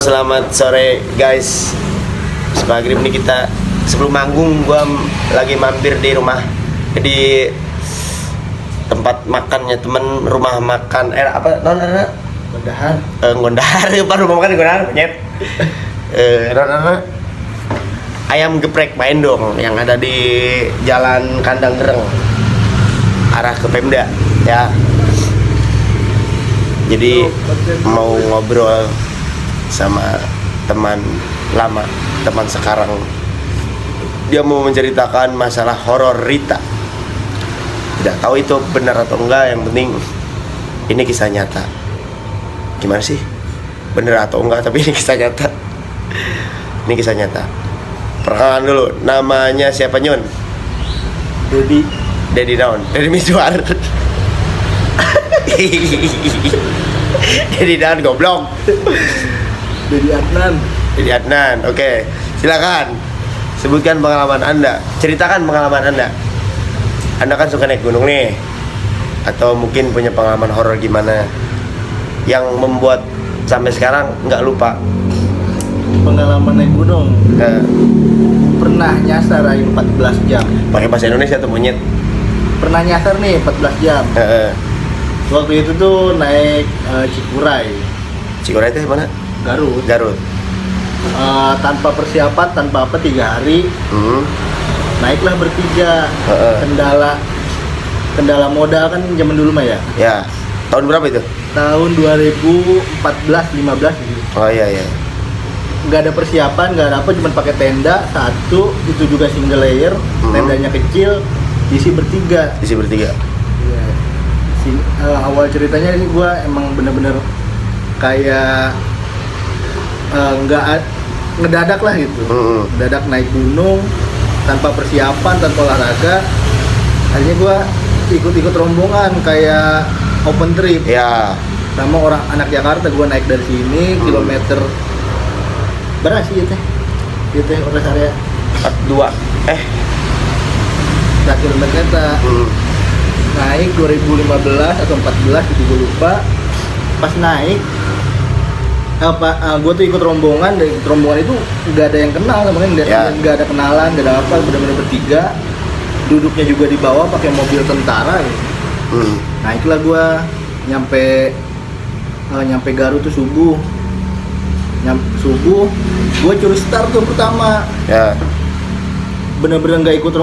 Selamat sore guys. Maghrib nih kita sebelum manggung gua lagi mampir di rumah di tempat makannya temen, rumah makan apa nona Gondahar. Gondahar apa rumah makan Gondahar nyet nona ayam geprek main dong yang ada di Jalan Kandang Gereng arah ke Pemda ya. Jadi mau ngobrol sama teman lama, teman sekarang. Dia mau menceritakan masalah horor Rita. Tidak tahu itu benar atau enggak, yang penting ini kisah nyata. Gimana sih? Benar atau enggak, tapi ini kisah nyata. Ini kisah nyata. Perkenalan dulu, namanya siapa Nyun? Dedi naon? Dedi Miswar. Dedi naon goblok. Dedi Adnan, oke. Silakan. Sebutkan pengalaman Anda. Ceritakan pengalaman Anda. Anda kan suka naik gunung nih. Atau mungkin punya pengalaman horor gimana yang membuat sampai sekarang nggak lupa. Pengalaman naik gunung. Pernah nyasar aja 14 jam. Pakai bahasa Indonesia tuh monyet. Pernah nyasar nih 14 jam. Waktu itu tuh naik Cikuray. Cikuray itu mana? Garut. Tanpa persiapan, tanpa apa, 3 hari. Naiklah bertiga. Kendala modal kan zaman dulu mah ya. Ya. Tahun berapa itu? Tahun 2014-15 gitu. Oh iya. Nggak ada persiapan, nggak ada apa, cuma pakai tenda satu, itu juga single layer, tendanya kecil, isi bertiga. Iya. Awal ceritanya ini gue emang bener-bener kayak ngedadak lah gitu. Ngedadak naik gunung tanpa persiapan, tanpa olahraga. Akhirnya gue ikut rombongan kayak open trip. Ya. Sama orang anak Jakarta, gue naik dari sini kilometer berapa sih itu? Itu rest area 42. Nah, kilometer naik 2015 atau 14 gitu gue lupa. Pas naik gue tuh ikut rombongan, dari rombongan itu nggak ada yang kenal, namanya nggak ada kenalan, nggak ada apa, benar-benar bertiga. Duduknya juga di bawah pakai mobil tentara gitu. Naiklah gue nyampe Garut tuh subuh. Gue curi start tuh pertama. Ya. Bener-bener nggak ikut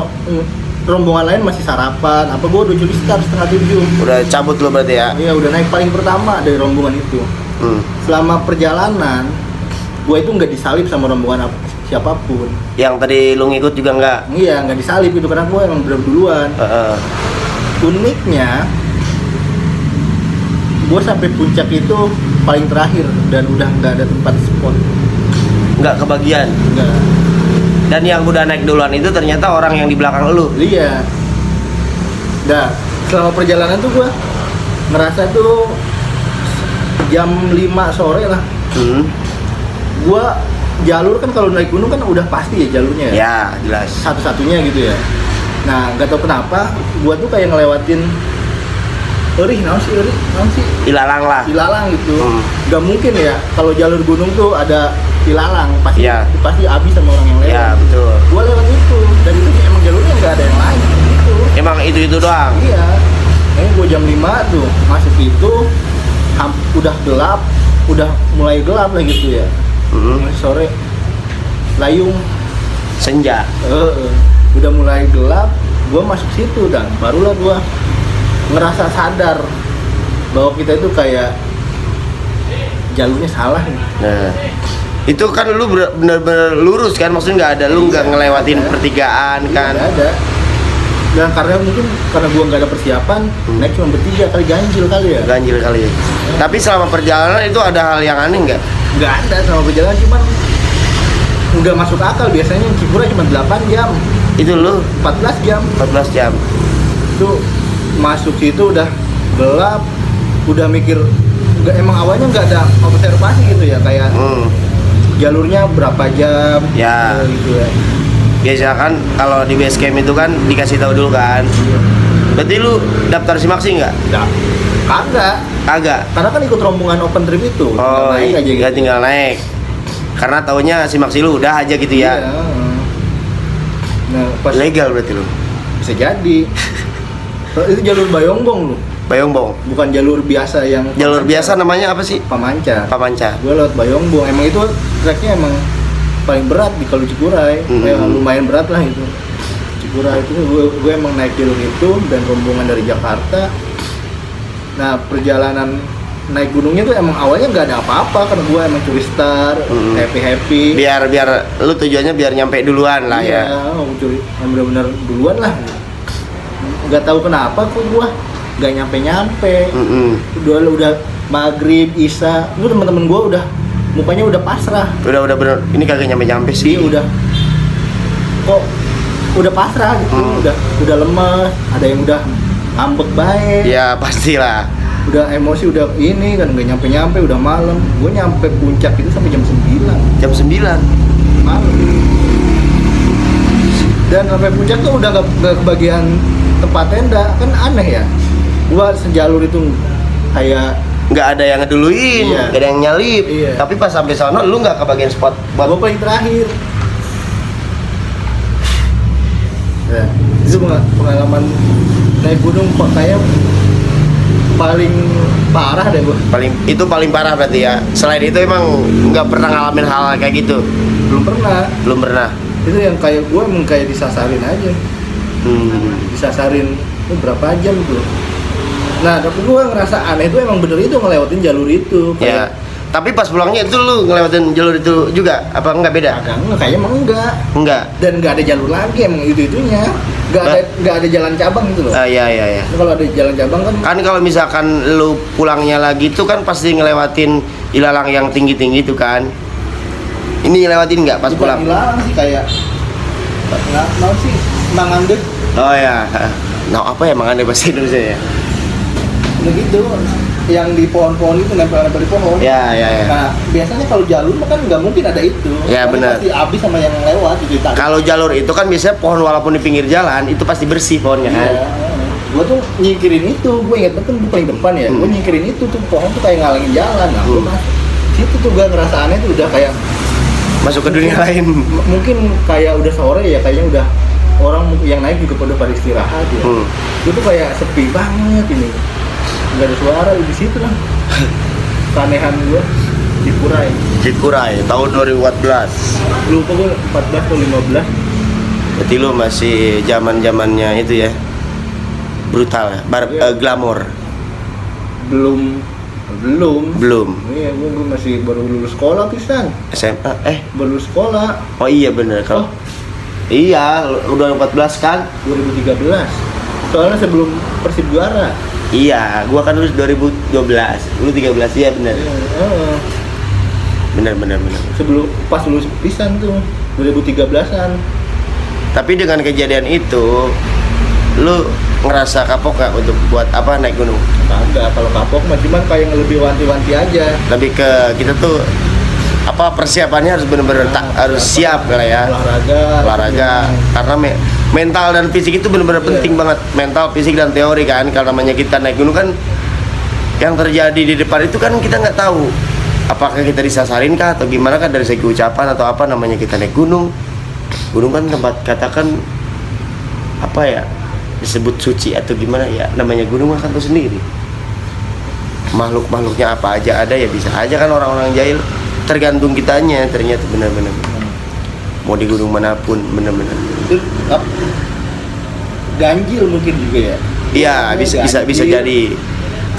rombongan lain, masih sarapan apa, gue udah curi start 6:30. Udah cabut lo berarti ya? Iya, udah naik paling pertama dari rombongan itu. Selama perjalanan gue itu nggak disalip sama rombongan siapapun. Yang tadi lu ngikut juga enggak? Iya, nggak disalip itu karena gue emang bener duluan. Uniknya gue sampai puncak itu paling terakhir dan udah nggak ada tempat spot. Nggak kebagian? Nggak. Dan yang udah naik duluan itu ternyata orang yang di belakang lu? Iya. Nah, selama perjalanan tuh gue ngerasa tuh jam 5 sore lah. Gue jalur kan kalau naik gunung kan udah pasti ya jalurnya ya? Ya, jelas. Satu-satunya gitu ya. Nah, nggak tahu kenapa gue tuh kayak ngelewatin naon sih? Ilalang gitu. Gak mungkin ya kalau jalur gunung tuh ada ilalang, pasti habis sama orang yang lewat. Iya, betul. Gua lewat itu, dan itu emang jalurnya nggak ada yang lain gitu. Emang itu doang? Iya. Ini gua jam 5 tuh masuk itu, udah gelap, udah mulai gelap lah gitu ya. Sore layung senja. Udah mulai gelap, gua masuk situ dan barulah gua ngerasa sadar bahwa kita itu kayak jalurnya salah nih. Nah, itu kan lu bener-bener lurus kan, maksudnya nggak ada, lu nggak ngelewatin pertigaan kan? Nggak ada. Dan karena gua nggak ada persiapan, naik cuma bertiga kali, ganjil kali ya. Tapi selama perjalanan itu ada hal yang aneh nggak? Nggak ada, selama perjalanan cuman nggak masuk akal. Biasanya Cikuray cuma 8 jam. Itu lu 14 jam. Itu masuk situ udah gelap, udah mikir, emang awalnya nggak ada observasi gitu ya, kayak jalurnya berapa jam gitu ya. Biasa kan kalau di base camp itu kan dikasih tahu dulu kan. Berarti lu daftar simaksi nggak? Kagak. Kagak. Karena kan ikut rombongan open trip itu. Oh, naik aja gitu. Tinggal naik. Karena taunya simak silu udah aja gitu ya. Iya. Nah, pas Legal berarti lu. bisa jadi. Itu jalur Bayongbong lu, Bayongbong. bukan jalur biasa yang Jalur biasa namanya apa sih? Pamancar. Pamancar. Gue lewat Bayongbong, emang itu treknya emang paling berat di kalau Cikuray. Kayak lumayan berat lah itu. Cikuray itu gue emang naik jalur itu dan rombongan dari Jakarta. Nah, perjalanan naik gunungnya tuh emang awalnya nggak ada apa-apa karena gue emang turistar, happy. Biar lu tujuannya biar nyampe duluan lah Iya, ya. mau curi yang benar-benar duluan lah. Nggak tahu kenapa kok gue nggak nyampe. Udah maghrib, isya, itu teman-teman gue udah mukanya udah pasrah. Udah bener. Ini kagak nyampe sih. Dia udah kok udah pasrah gitu, udah lemes, ada yang udah ngambek baik. Ya pastilah. Udah emosi, udah ini kan nggak nyampe udah malam. Gue nyampe puncak itu sampai jam 9 Jam 9 malam. Dan sampai puncak tuh udah nggak kebagian tempat tenda, kan aneh ya. Gua sejalur itu kayak nggak ada yang ngeduluin, Iya. nggak ada yang nyalip. Iya. Tapi pas sampai sana lu nggak kebagian spot buat gua paling terakhir. Ya, itu pengalaman naik gunung kok kayak paling parah deh gua. paling parah berarti ya. Selain itu emang nggak pernah ngalamin hal kayak gitu. Belum pernah. Itu yang kayak gue emang kayak disasarin aja. Disasarin itu berapa jam tuh. Nah, tapi gue ngerasa aneh itu emang bener itu ngelewatin jalur itu. Ya. Tapi pas pulangnya itu lu ngelewatin jalur itu juga apa enggak beda? Enggak, kayaknya emang enggak. Enggak. Dan enggak ada jalur lagi emang itu-itunya. Enggak ada jalan cabang gitu loh. Iya. Kalau ada jalan cabang kan Kalau misalkan lu pulangnya lagi tuh kan pasti ngelewatin ilalang yang tinggi-tinggi itu kan. Ini ngelewatin nggak pas bukan pulang? hilang sih kayak mau sih mangandeg Oh ya. Nah, apa ya mangane bahasa Indonesia ya? begitu yang di pohon-pohon itu nempel-nempel di pohon. Ya. Nah, biasanya kalau jalur mah kan nggak mungkin ada itu. Ya, Karena benar. pasti habis sama yang lewat gitu. Kalau jalur itu kan biasanya pohon walaupun di pinggir jalan itu pasti bersih pohonnya kan. Iya. Gue tuh nyingkirin itu, gue inget betul gue paling depan ya. Gue nyingkirin itu tuh pohon tuh kayak ngalangin jalan. Nah, gue masuk situ tuh gue ngerasa aneh tuh udah kayak Masuk ke dunia lain. mungkin kayak udah sore ya, kayaknya udah orang yang naik juga pada istirahat ya. Itu tuh kayak sepi banget ini, nggak ada suara di situ lah. Keanehan gue Cikuray tahun 2014. lupa gue 14 atau 15. Berarti lu masih zamannya itu ya. Brutal ya, glamor. Belum. Iya, gue masih baru lulus sekolah pisan. SMA Baru lulus sekolah Oh iya bener kalau iya udah 14 kan? 2013. Soalnya sebelum Persib juara. Iya, gua kan lulus 2012. Lu 13 ya bener. Bener. Sebelum pas lulus pisan tuh 2013-an. Tapi dengan kejadian itu lu ngerasa kapok gak untuk buat apa naik gunung? Kagak, kalau kapok mah cuman kayak lebih wanti-wanti aja. Lebih ke kita tuh apa persiapannya harus bener-bener harus siap lah ya. Olahraga karena mental dan fisik itu bener-bener penting banget. Mental, fisik dan teori kan. Kalau namanya kita naik gunung kan yang terjadi di depan itu kan kita nggak tahu apakah kita disasarin kah atau gimana kan dari segi ucapan atau apa namanya kita naik gunung. Gunung kan tempat katakan apa ya disebut suci atau gimana ya, namanya gunung kan tuh sendiri. Makhluknya apa aja ada ya, bisa aja kan orang-orang jahil, tergantung kitanya ternyata benar-benar. Mau di gunung manapun benar-benar. Ganjil mungkin juga ya. Iya, bisa jadi.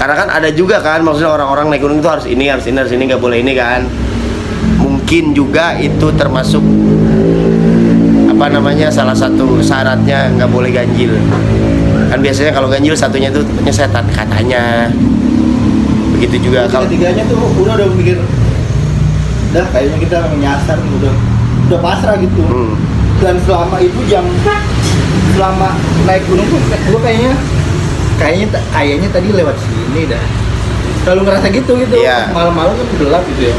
Karena kan ada juga kan maksudnya orang-orang naik gunung itu harus ini nggak boleh ini kan. Mungkin juga itu termasuk apa namanya salah satu syaratnya nggak boleh ganjil. Kan biasanya kalau ganjil satunya itu tempatnya setan katanya. Begitu juga kalau ketiganya tuh udah mikir dah kayaknya kita menyasar udah pasrah gitu. Dan selama itu selama naik gunung tuh gue kayaknya tadi lewat sini dah. Selalu ngerasa gitu. Iya. Malam-malam kan gelap gitu ya.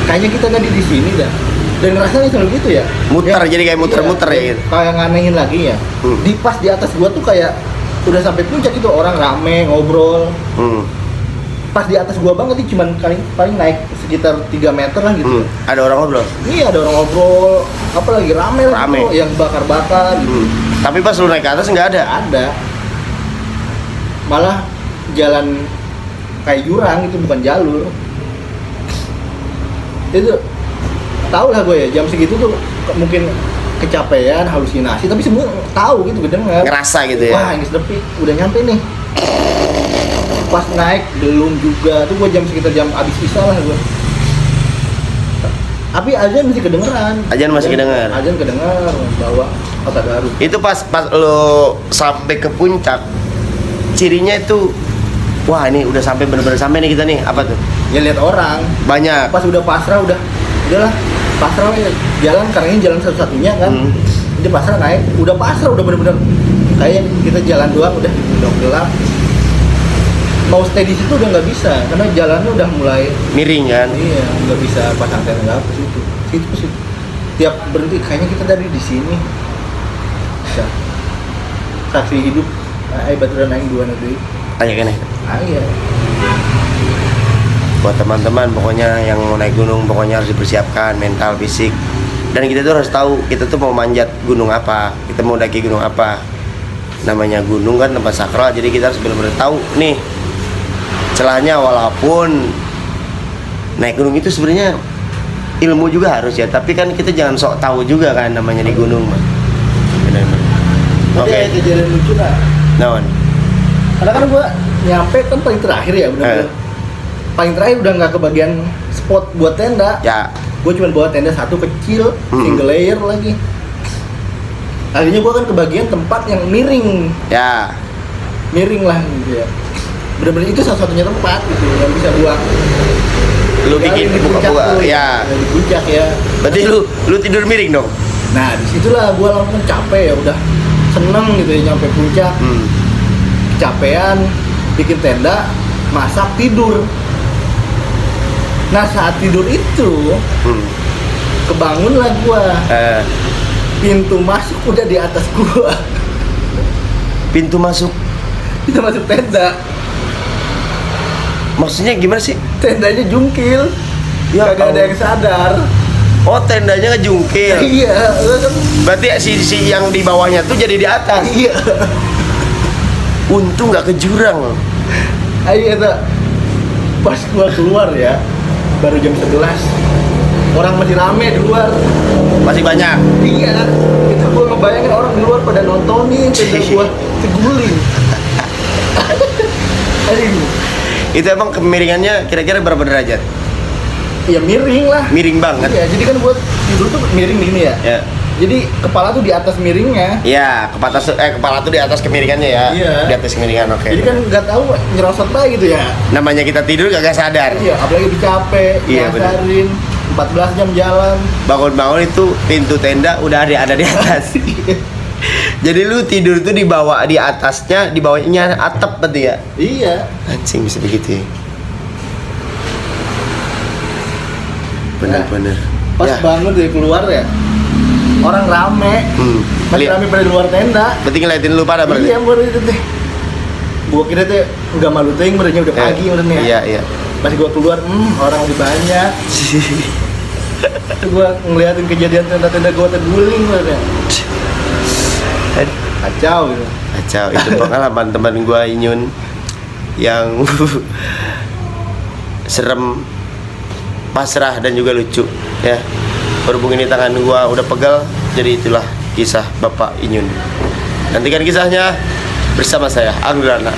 Kayaknya kita tadi di sini dah. Dan rasanya selalu gitu ya. Muter jadi kayak muter-muter ya gitu. Kayak nganehin lagi ya. Pas di atas gua tuh kayak udah sampai puncak itu orang rame ngobrol. pas di atas gua banget nih, cuman paling naik sekitar 3 meter lah gitu. Ada orang ngobrol? Iya, ada orang ngobrol, apalagi rame lah gitu, yang bakar-bakar gitu. Tapi pas lu naik ke atas nggak ada? Ada. Malah jalan kayak jurang, itu bukan jalur. Itu tahu lah gue ya, jam segitu tuh mungkin kecapean, halusinasi, tapi semua tahu gitu, kedengar. Ngerasa gitu ya? Wah, ini sepi, udah nyampe nih. Pas naik belum juga, tuh gue sekitar jam abis isya lah gue. Tapi azan masih kedengeran. Azan masih kedengeran. Azan kedengeran bawa Kota Garut. Itu pas lo sampai ke puncak, cirinya itu, wah ini udah sampai bener-bener sampai nih kita nih, apa tuh? Ya lihat orang. Banyak. Pas udah pasrah udahlah pasrah ya, jalan karena ini jalan satu-satunya kan. Jadi pasrah naik, udah pasrah, udah bener-bener kayak kita jalan doang, udah gelap. Mau stay di situ udah nggak bisa karena jalannya udah mulai miring kan? Iya, nggak bisa pasang tenda ke situ. Situ. Tiap berhenti kayaknya kita dari di sini. Bisa. Saksi hidup, baturan naik 2 negeri. Ayo kan ya? Iya. Buat teman-teman pokoknya yang mau naik gunung pokoknya harus dipersiapkan mental, fisik. Dan kita tuh harus tahu kita tuh mau manjat gunung apa, kita mau daki gunung apa. Namanya gunung kan tempat sakral, jadi kita harus benar-benar tahu nih celahnya. Walaupun naik gunung itu sebenarnya ilmu juga harus ya, tapi kan kita jangan sok tahu juga kan namanya di gunung mah. Benar-benar. Oke. Kejadian lucu lah. Naon? Karena kan gua nyampe kan paling terakhir ya, benar-benar. Paling terakhir udah nggak kebagian spot buat tenda. Ya. Gue cuma bawa tenda satu kecil, single layer lagi. Akhirnya gue kan kebagian tempat yang miring. Ya. Miring lah gitu ya. Bener-bener itu satu-satunya tempat gitu yang bisa gua Lu bikin di puncak buka-buka. tuh, Ya. di puncak ya. Berarti lu tidur miring dong. Nah disitulah gua langsung capek ya, udah seneng gitu ya nyampe puncak. Kecapean, bikin tenda, masak, tidur. Nah saat tidur itu kebangun lah gua. Pintu masuk udah di atas gua. Pintu masuk tenda. Maksudnya gimana sih? Tendanya jungkil. Ya, Kagak ada yang sadar. Oh, tendanya ngejungkil. Iya. Berarti si yang di bawahnya tuh jadi di atas. Iya. Untung nggak ke jurang. Ayo itu pas gua keluar ya, baru jam 11. Orang masih rame di luar. Masih banyak. Iya. Itu gua ngebayangin orang di luar pada nontonin tenda gua seguling. Aduh. Itu emang kemiringannya kira-kira berapa derajat? Ya miring lah. Miring banget. Iya, jadi kan buat tidur tuh miring gini ya. Ya. Jadi kepala tuh di atas miringnya. Ya, kepala tuh di atas kemiringannya ya. Iya. Di atas kemiringan, oke. Jadi kan nggak tahu nyerosot lah gitu ya. Namanya kita tidur gak sadar. Iya, apalagi lebih capek, Iya, ngasarin 14 jam jalan. Bangun-bangun itu pintu tenda udah ada di atas. Jadi lu tidur tuh di bawah, di atasnya, di bawahnya atap berarti ya? Iya. Anjing bisa begitu ya? Bener-bener. Pas Ya. bangun dari keluar ya, orang rame. Masih rame pada di luar tenda. Berarti ngeliatin lu pada berarti? Iya, baru itu teh. Gua kira teh nggak malu teh, barunya udah pagi udah Iya, iya. Pas gua keluar, orang lebih banyak. Terus gua ngeliatin kejadian tenda-tenda gua terguling ya. Kacau gitu. Kacau, itu pengalaman teman gua Inyun yang serem, pasrah dan juga lucu ya. Berhubung ini tangan gua udah pegal, jadi itulah kisah Bapak Inyun. Nantikan kisahnya bersama saya, Anggrana.